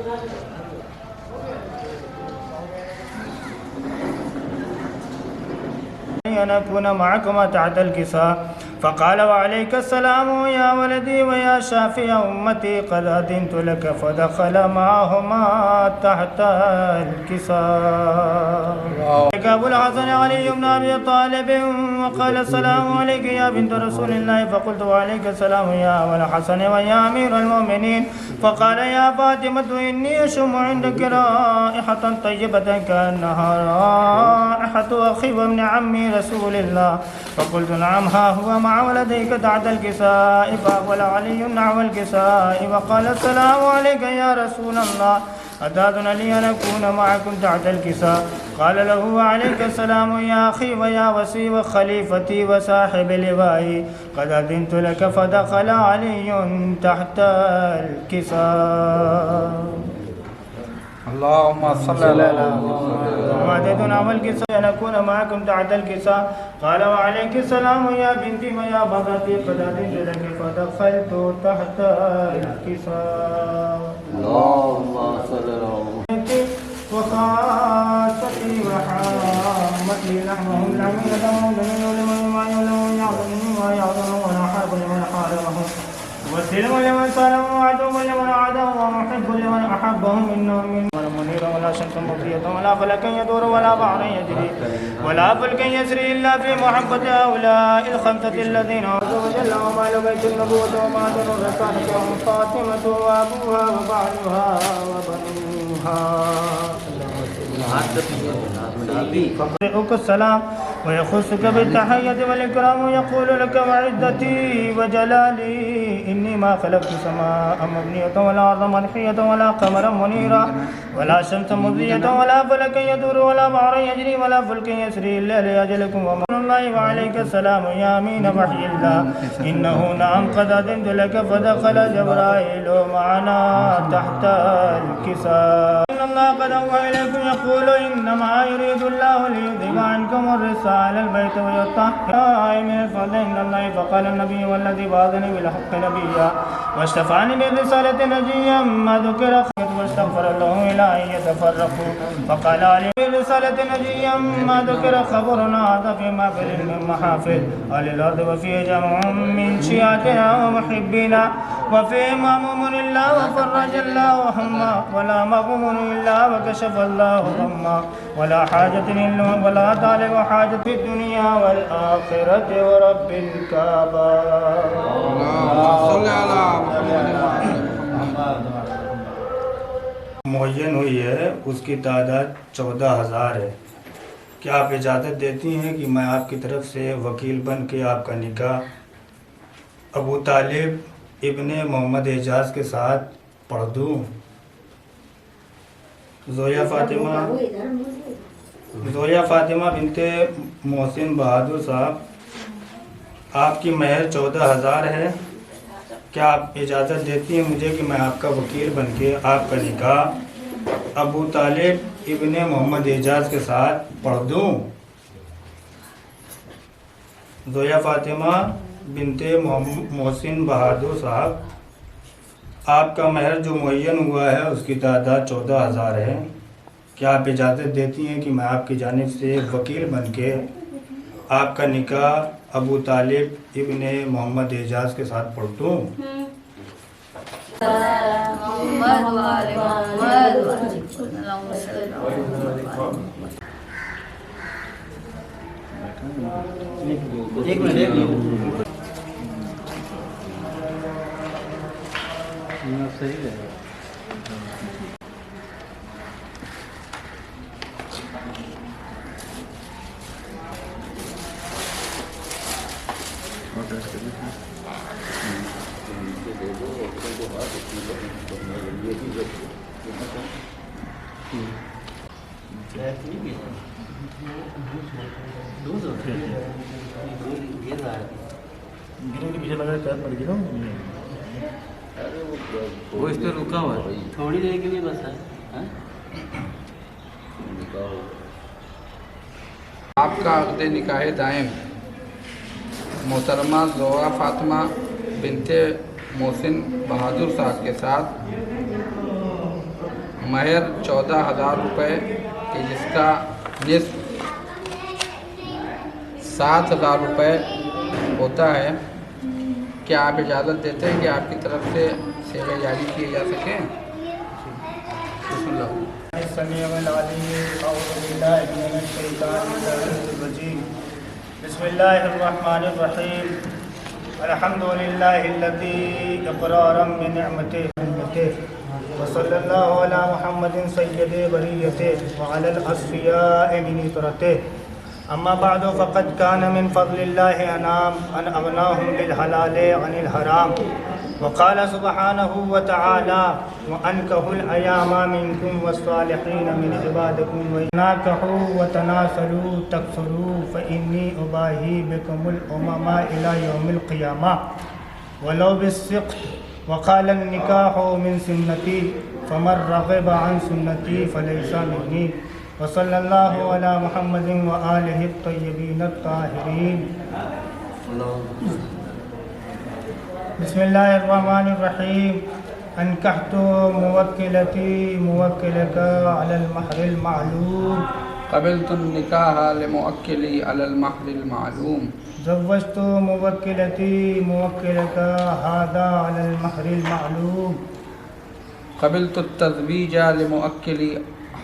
أن أكون معكما تحت الكساء. فقال وعليك السلام يا ولدي ويا شافي أمتي قد أذنت لك، فدخل معهما تحت الكساء. أبو الحسن علي بن أبي طالب وقال السلام عليك يا بنت رسول الله، فقلت وعليك السلام يا أبا الحسن ويا أمير المؤمنين. فقال يا فاطمة إني أشم عندك رائحة طيبة كأنها رائحة أخي وابن عمي رسول الله. فقلت نعم ها هو مع ولديك تحت الكساء. فأقبل علي نحو الكساء وقال السلام عليك يا رسول الله، أتأذن لي أن أكون معكم تحت الكساء؟ قال له وعليك السلام يا أخي ويا وسي وخليفتي وصاحب لوائي، قد أذنت لك. فدخل علي تحت الكساء. اللهم صل على وعدتنا والكساء أن أكون معكم تحت الكساء. قال وعليك السلام يا بنتي ويا بغتي، قد أذنت لك. فدخلت تحت الكساء. اللهم صل على وخاصتي وحامتي لحمهم العميل دمهم دمين لمن ما يعلمون يعظمهم ويعظمهم ولا حرب لمن حاربهم، وسلم لمن سلم وعدو لمن عادهم، ومحب لمن أحبهم منهم من منير ولا شمس مضية ولا فلك يدور ولا بحر يجري ولا فلك يسري إلا في محبة هؤلاء الخمسة الذين عز وجل ومال بيت النبوة ومعدن الرسالة وهم فاطمة وأبوها وبعلها وبنوها. فقرئك السلام ويخصك بالتحية والإكرام ويقول لك وعزتي وجلالي إني ما خلقت سماء مبنية ولا أرض مدحية ولا قمرا منيرا ولا شمس مضية ولا فلك يدور ولا بحر يجري ولا فلك يسري إلا لأجلكم ومن الله. وعليك السلام يا أمين وحي الله، إنه نعم قد أذنت لك. فدخل جبرائيل معنا تحت الكساء. إن الله قد أوحى إليكم يقول إنما يريد الله ليذهب عنكم الرجس أهل البيت ويطهركم من فضل إن الله. فقال النبي والذي بعثني بالحق نبيا واستفعني بالرسالة نجيا ما ذكر واستغفر الله إلى أن يتفرقوا. فقال علي بالرسالة نجيا ما ذكر خبرنا هذا في محفل من محافل أهل الأرض، وفيه جمع من شيعتنا ومحبينا، وفيه مأموم إلا وفرج الله هما، ولا مغموم إلا وكشف الله غما، ولا حاجة إلا ولا طالب حاجة في الدنيا والآخرة ورب الكعبة. صل على معین ہوئی ہے، اس کی تعداد 14,000 ہے. کیا آپ اجازت دیتی ہیں کہ میں آپ کی طرف سے وکیل بن کے آپ کا نکاح ابو طالب ابن محمد اعجاز کے ساتھ پڑھ دوں؟ زویا فاطمہ بنت محسن بہادر صاحب، آپ کی مہر 14,000 ہے. کیا آپ اجازت دیتی ہیں مجھے کہ میں آپ کا وکیل بن کے آپ کا نکاح ابو طالب ابن محمد اعجاز کے ساتھ پڑھ دوں؟ زویا فاطمہ بنت محسن بہادر صاحب، آپ کا مہر جو معین ہوا ہے اس کی تعداد 14,000 ہے. کیا آپ اجازت دیتی ہیں کہ میں آپ کی جانب سے وکیل بن کے آپ کا نکاح ابو طالب ابن محمد اعجاز کے ساتھ پڑھ دوں؟ وہ اس پہ رکا ہوا ہے تھوڑی دیر کے لیے بس ہے. آپ کا عقد نکاح دائم محترمہ زویا فاطمہ بنت محسن بہادر صاحب کے ساتھ مہر 14,000 روپے کہ جس کا نصف 7,000 روپے ہوتا ہے، کیا آپ اجازت دیتے ہیں کہ آپ کی طرف سے سیوے جاری کیے جا سکیں؟ بسم اللہ۔ السمیع العلیم، اعوذ باللہ من الشیطان الرجیم، بسم اللہ الرحمن الرحیم، الحمد للہ الذی اقرارا بنعمتہ وصلی اللہ علی محمد سید بریتہ وعلی الاصفیاء من اطرتہ، اما بعد فقد كان من فضل الله أن أغناهم بالحلال عن الحرام، وقال سبحانه وتعالى وأنكحوا الأيام منكم والصالحين من عبادكم وتناكحوا وتناسلوا تكثروا فإني أباهي بكم الأمم إلى يوم القيامة ولو بالسقط، وقال النكاح من سنتي فمن رغب عن سنتي فليس مني، وصلی اللہ علی محمد وآلہ الطیبین الطاہرین۔ بسم اللہ الرحمن الرحیم، انکحت موکلتی موکلک علی المہر المعلوم، قبلت النکاح لموکلی علی المہر المعلوم، زوجت موکلتی موکلک ھذا علی المہر المعلوم، قبلت التزویج لموکلی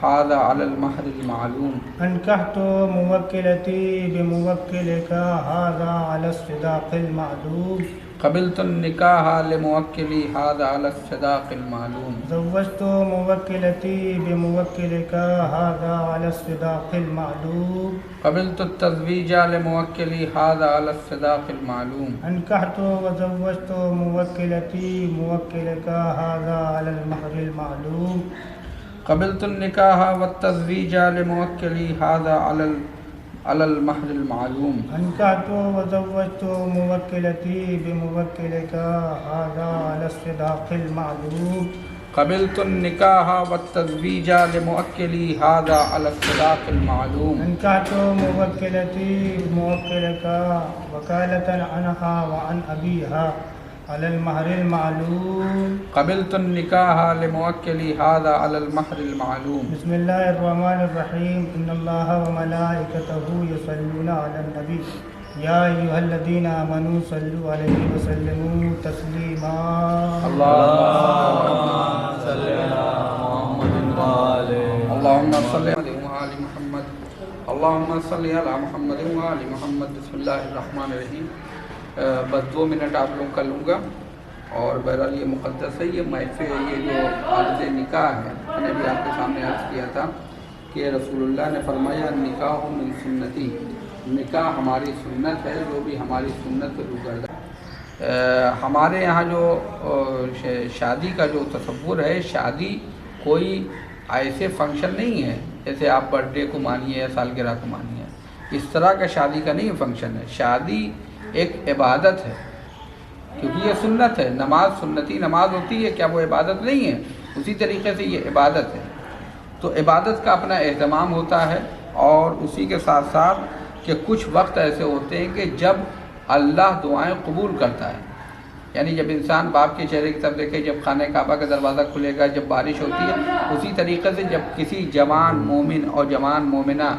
هذا على المہر المعلوم، انکحت موکلتی بموکلک ھذا علی الصداق المعلوم، قبلت النکاح لموکلی هذا على الصداق المعلوم، زوجت موکلتی بموکلک ھذا علی الصداق المعلوم، قبلت التزویج لموکلی هذا على الصداق المعلوم، انکحت وزوجت موکلتی موکلک ھذا علی المہر المعلوم، قبلت النکاح والتزویج لموکلی هذا على المہر المعلوم، انکحت وزوجت موکلتی بموکلک ھذا علی الصداق المعلوم، قبلت النکاح والتزویج لموکلی هذا على الصداق المعلوم، انکحت موکلتی موکلک وکالۃ عنہا وعن ابیہا علی المہر المعلوم، قبلت النکاح لموکلی هذا على المہر المعلوم۔ بسم اللہ الرحمن الرحیم، ان اللہ وملائکتہ یصلون علی النبی یا ایھا الذین آمنوا صلوا علیہ وسلموا تسلیما، اللهم صل على محمد وآل اللهم صل على محمد، اللهم صل على محمد وآل محمد۔ بسم اللہ الرحمن الرحیم۔ بس 2 منٹ آپ لوگوں کا لوں گا، اور بہرحال یہ مقدس ہے، یہ محفل ہے، یہ جو عارض نکاح ہے، میں نے بھی آپ کے سامنے عرض کیا تھا کہ رسول اللہ نے فرمایا نکاح من سنتی، نکاح ہماری سنت ہے، جو بھی ہماری سنت سے گزرا۔ ہمارے یہاں جو شادی کا جو تصور ہے، شادی کوئی ایسے فنکشن نہیں ہے جیسے آپ برتھ ڈے کو مانیے یا سالگرہ کو مانیے، اس طرح کا شادی کا نہیں فنکشن ہے۔ شادی ایک عبادت ہے، کیونکہ یہ سنت ہے، نماز سنتی نماز ہوتی ہے، کیا وہ عبادت نہیں ہے؟ اسی طریقے سے یہ عبادت ہے، تو عبادت کا اپنا اہتمام ہوتا ہے، اور اسی کے ساتھ ساتھ کہ کچھ وقت ایسے ہوتے ہیں کہ جب اللہ دعائیں قبول کرتا ہے، یعنی جب انسان باپ کے چہرے کی طرف دیکھے، جب خانہ کعبہ کا دروازہ کھلے گا، جب بارش ہوتی ہے، اسی طریقے سے جب کسی جوان مومن اور جوان مومنہ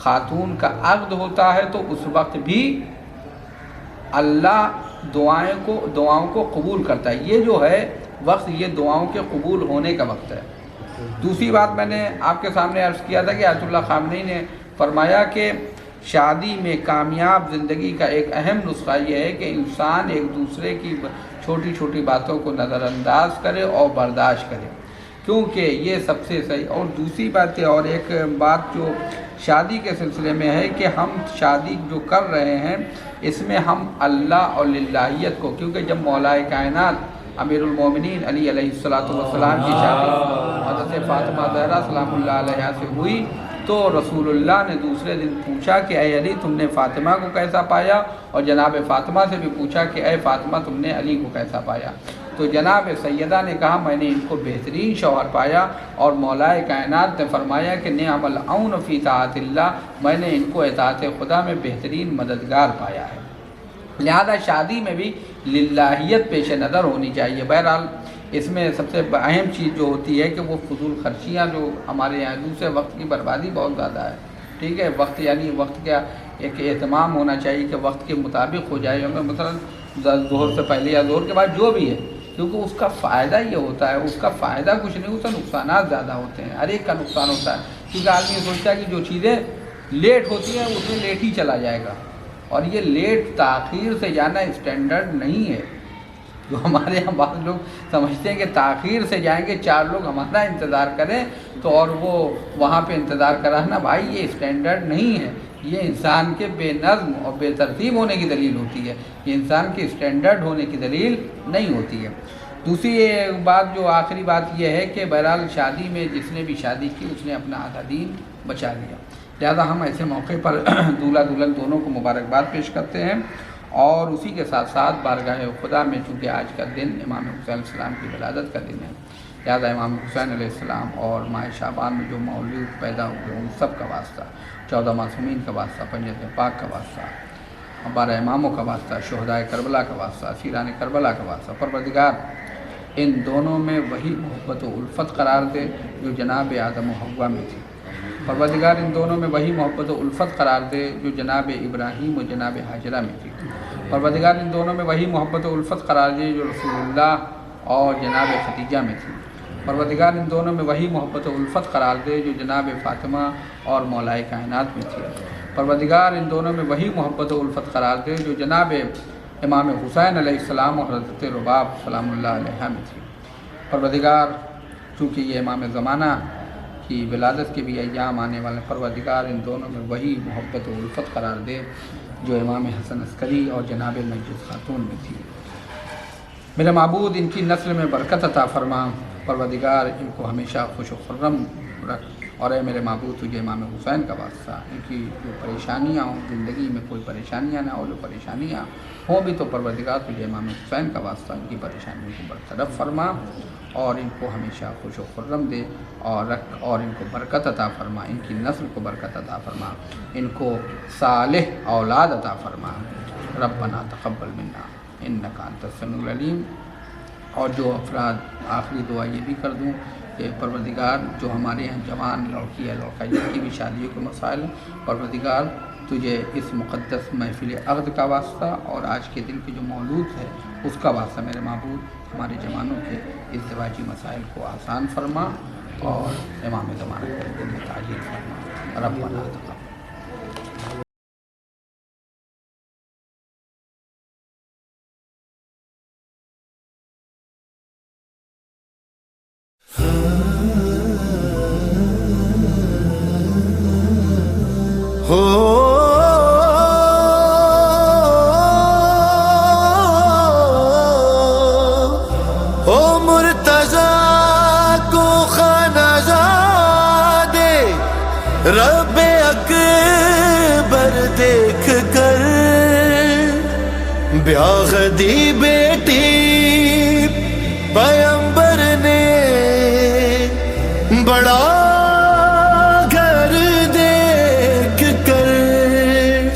خاتون کا عقد ہوتا ہے تو اس وقت بھی اللہ دعاؤں کو قبول کرتا ہے۔ یہ جو ہے وقت، یہ دعاؤں کے قبول ہونے کا وقت ہے۔ دوسری بات میں نے آپ کے سامنے عرض کیا تھا کہ آیت اللہ خامنئی نے فرمایا کہ شادی میں کامیاب زندگی کا ایک اہم نسخہ یہ ہے کہ انسان ایک دوسرے کی چھوٹی چھوٹی باتوں کو نظر انداز کرے اور برداشت کرے، کیونکہ یہ سب سے صحیح۔ اور دوسری بات ہے، اور ایک بات جو شادی کے سلسلے میں ہے کہ ہم شادی جو کر رہے ہیں اس میں ہم اللہ اور للہیت کو، کیونکہ جب مولا کائنات امیر المومنین علی علیہ السلام کی شادی حضرت فاطمہ زہرا سلام اللہ علیہ سے ہوئی تو رسول اللہ نے دوسرے دن پوچھا کہ اے علی تم نے فاطمہ کو کیسا پایا، اور جناب فاطمہ سے بھی پوچھا کہ اے فاطمہ تم نے علی کو کیسا پایا، تو جناب سیدہ نے کہا میں نے ان کو بہترین شوہر پایا، اور مولا کائنات نے فرمایا کہ نعم العون فی طاعت اللہ، میں نے ان کو اطاعت خدا میں بہترین مددگار پایا ہے۔ لہذا شادی میں بھی للہیت پیش نظر ہونی چاہیے۔ بہرحال اس میں سب سے اہم چیز جو ہوتی ہے کہ وہ فضول خرچیاں جو ہمارے یہاں، دوسرے وقت کی بربادی بہت زیادہ ہے، ٹھیک ہے. وقت یعنی وقت کا ایک اہتمام ہونا چاہیے کہ وقت کے مطابق ہو جائے، مثلا ظہر سے پہلے یا ظہر کے بعد جو بھی ہے، کیونکہ اس کا فائدہ یہ ہوتا ہے، اس کا فائدہ کچھ نہیں ہوتا، نقصانات زیادہ ہوتے ہیں، ہر ایک کا نقصان ہوتا ہے. کیونکہ آدمی سوچتا ہے کہ جو چیزیں لیٹ ہوتی ہیں اس میں لیٹ ہی چلا جائے گا، اور یہ لیٹ تاخیر سے جانا اسٹینڈرڈ نہیں ہے. جو ہمارے یہاں بعض لوگ سمجھتے ہیں کہ تاخیر سے جائیں گے، 4 لوگ ہمارا انتظار کریں تو اور وہ وہاں پہ انتظار کرانا، بھائی یہ اسٹینڈرڈ نہیں ہے. یہ انسان کے بے نظم اور بے ترتیب ہونے کی دلیل ہوتی ہے، یہ انسان کے اسٹینڈرڈ ہونے کی دلیل نہیں ہوتی ہے. دوسری بات، جو آخری بات یہ ہے کہ بہرحال شادی میں جس نے بھی شادی کی اس نے اپنا آدھا دین بچا لیا. لہذا ہم ایسے موقع پر دولہا دلہن دونوں کو مبارکباد پیش کرتے ہیں، اور اسی کے ساتھ ساتھ بارگاہ خدا میں چونکہ آج کا دن امام حسین علیہ السلام کی ولادت کا دن ہے، لہذا امام حسین علیہ السلام اور ماہ شعبان میں جو مولود پیدا ہوئے ان سب کا واسطہ، 14 معصومین کا واسطہ، پنجت پاک کا واسطہ، 12 اماموں کا واسطہ، شہدائے کربلا کا واسطہ، اسیران کربلا کا واسطہ. پروردگار ان دونوں میں وہی محبت و الفت قرار دے جو جناب آدم و حوا میں تھی. پروردگار ان دونوں میں وہی محبت و الفت قرار دے جو جناب ابراہیم و جناب حاجرہ میں تھی. پروردگار ان دونوں میں وہی محبت و الفت قرار دے جو رسول اللہ اور جناب خدیجہ میں تھی. پروردگار ان دونوں میں وہی محبت و الفت قرار دے جو جناب فاطمہ اور مولائے کائنات میں تھی. پروردگار ان دونوں میں وہی محبت و الفت قرار دے جو جناب امام حسین علیہ السلام اور حضرت رباب سلام اللہ علیہ میں تھی. پروردگار چونکہ یہ امام زمانہ کی ولادت کے بھی ایام آنے والے، پروردگار ان دونوں میں وہی محبت و الفت قرار دے جو امام حسن عسکری اور جناب نجد خاتون میں تھی. میرے معبود ان کی نسل میں برکت عطا فرما، پروردگار ان کو ہمیشہ خوش و خرم رکھ، اور اے میرے معبود تجھے امام حسین کا واسطہ ان کی جو پریشانیاں ہوں، زندگی میں کوئی پریشانیاں نہ ہو، جو پریشانیاں ہوں بھی تو پروردگار تجھے امام حسین کا واسطہ ان کی پریشانیوں کو برطرف فرما، اور ان کو ہمیشہ خوش و خرم دے اور رکھ، اور ان کو برکت عطا فرما، ان کی نسل کو برکت عطا فرما، ان کو صالح اولاد عطا فرما. ربنا تقبل منا انک انت السمیع العلیم. اور جو افراد آخری دعا یہ بھی کر دوں کہ پروردگار جو ہمارے یہاں جوان لڑکی ہے، لڑکا جن کی بھی شادیوں کے مسائل ہیں، پروردگار تجھے اس مقدس محفل عقد کا واسطہ اور آج کے دن کے جو مولود ہے اس کا واسطہ میرے معبود ہمارے جوانوں کے ازدواجی مسائل کو آسان فرما، اور امام زمانہ کے دن میں تعجیل فرما. ربنا تقبل. رب اکبر دیکھ کر بیاہ دی بیٹی پیغمبر نے بڑا گھر دیکھ کر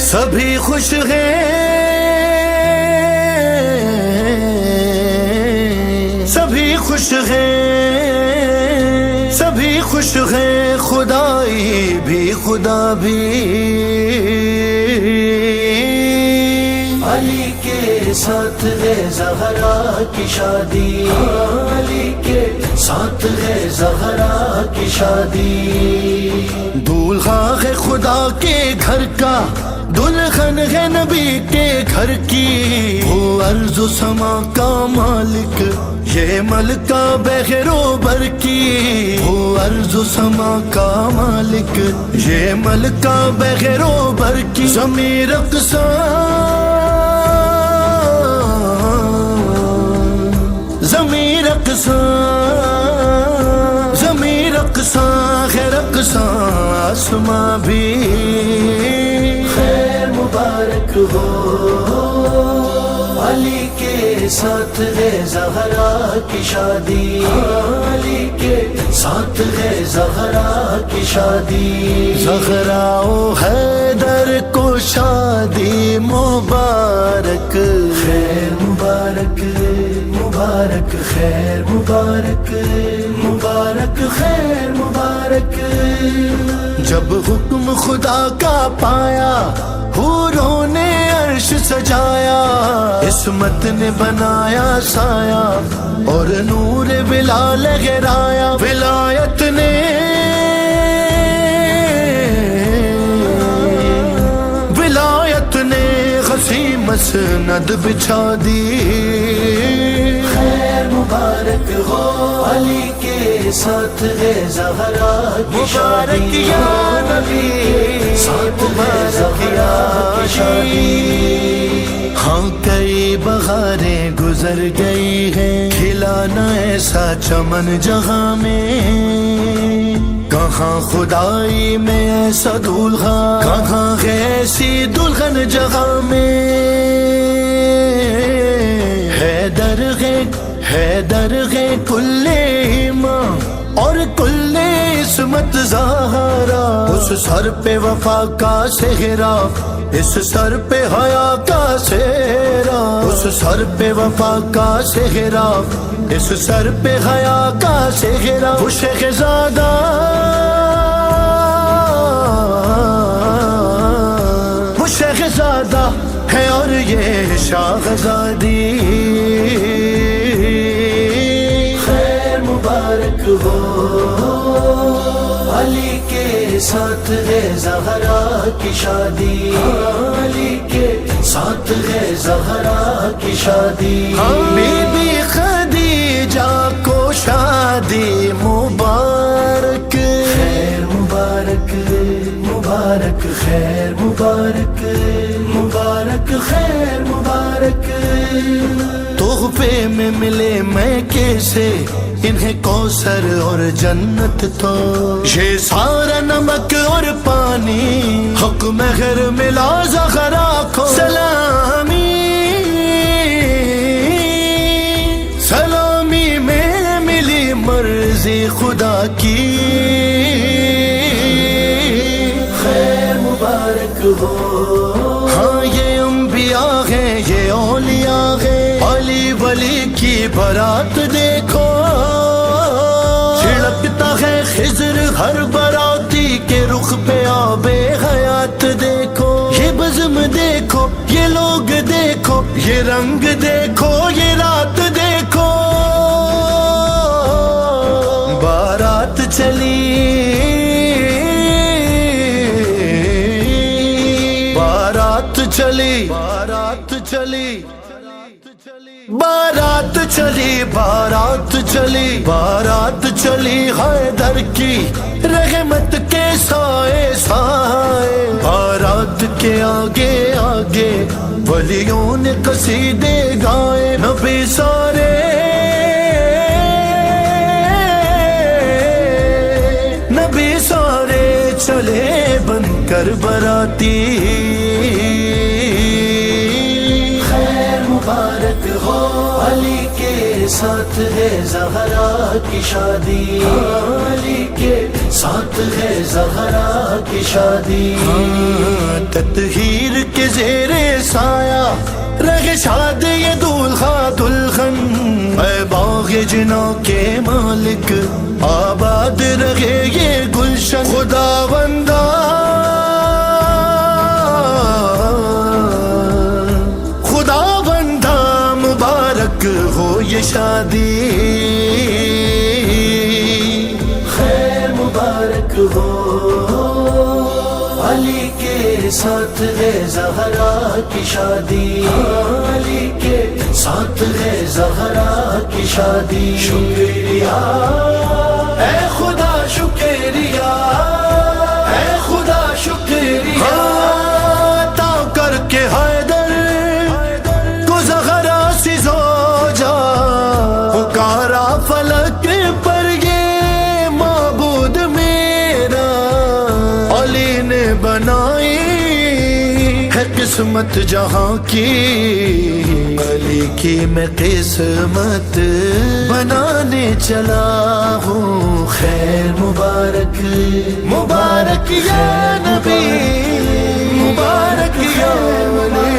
سبھی خوش ہیں، سبھی خوش ہیں، سبھی خوش ہیں، خدائی بھی خدا بھی. علی کے ساتھ ہے زہرا کی شادی، علی کے ساتھ ہے زہرا کی شادی. دولہا ہے خدا کے گھر کا، دلہن ہے نبی کے گھر کی. وہ ارض و سما کا مالک، یہ ملکہ بغیر و بر کی. وہ ارض و سما کا مالک، یہ ملکہ بغیر و بر کی. ضمیر اقصا، ضمیر اقصا، ضمیر اقصا ہے رقصا آسماں بھی. خیر مبارک ہو، علی کے ساتھ ہے زہرا کی شادی، علی کے ساتھ ہے زہرا کی شادی. زہرا و حیدر کو شادی مبارک، خیر مبارک مبارک. مبارک خیر مبارک مبارک خیر مبارک جب حکم خدا کا پایا حوروں نے عرش سجایا عصمت نے بنایا سایہ اور نور بلال لہرایا ولایت نے غسی مسند بچھا دی خیر مبارک ہو علی کے ساتھ ہے زہرا کی شادی مبارک یا نبی ساتھ ہے زہرا کی شادی ہاں کئی بہاریں گزر گئی ہیں کھلا نہ ایسا چمن جہاں میں کہاں خدائی میں ایسا دولہا کہاں ایسی دلہن جگہ میں حیدر ہے کل ایمان اور کل عصمت زہرا اس سر پہ وفا کا سہرا اس سر پہ حیا کا سہرا اس سر پہ وفا کا سہرا اس سر پہ حیا کا سہرا وہ شہزادہ وہ شہزادہ ہے اور یہ شاہزادی خیر مبارک ہو علی کے ساتھ ہے زہرا کی شادی علی کے ساتھ ہے زہرا کی شادی بی بی خدیجہ کو شادی مبارک خیر مبارک مبارک خیر مبارک مبارک خیر مبارک تحفے میں ملے میں کیسے انہیں کوثر اور جنت تو یہ سارا نمک اور پانی حق مہر ملا زہرا کو سلامی سلامی میں ملی مرضی خدا کی خیر مبارک ہو ہاں یہ انبیاء ہیں یہ اولیاء ہیں علی ولی کی برات دیکھو چھڑکتا ہے خضر ہر براتی کے رخ پہ آب حیات دیکھو یہ بزم دیکھو یہ لوگ دیکھو یہ رنگ دیکھو یہ رات دیکھو بارات چلی بارات چلی بارات چلی بارات چلی بارات چلی بارات چلی حیدر کی رحمت کے سائے سائے بارات کے آگے آگے ولیوں نے قصیدے گائے نبی سارے نبی سارے چلے بن کر براتی مبارک ہو علی کے ساتھ ہے زہرا کی شادی علی کے ساتھ ہے زہرا کی شادی تطہیر کے زیر سایہ رہے شاد یہ دولہا دلہن اے باغ جنا کے مالک آباد رہے یہ گلشن خدا بندہ ہو یہ شادی خیر مبارک ہو علی کے ساتھ ہے زہرا کی شادی علی کے ساتھ ہے زہرا کی شادی شکریہ اے خدا شکریہ اے خدا شکریہ عطا کر کے حیدر کو زہرا سی زوجہ پکارا فلک پر یہ معبود میرا علی نے بنائی ہے قسمت جہاں کی علی کی میں قسمت بنانے چلا ہوں خیر مبارک مبارک یا نبی مبارک یا ولی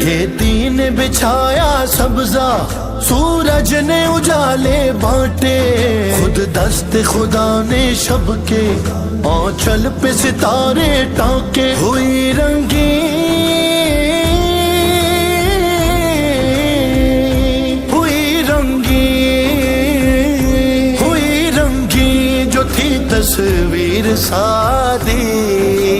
یہ دین نے بچھایا سبزہ، سورج نے اجالے بانٹے، خود دست خدا نے شب کے آنچل پہ ستارے ٹانکے، ہوئی رنگین تصویر سادی،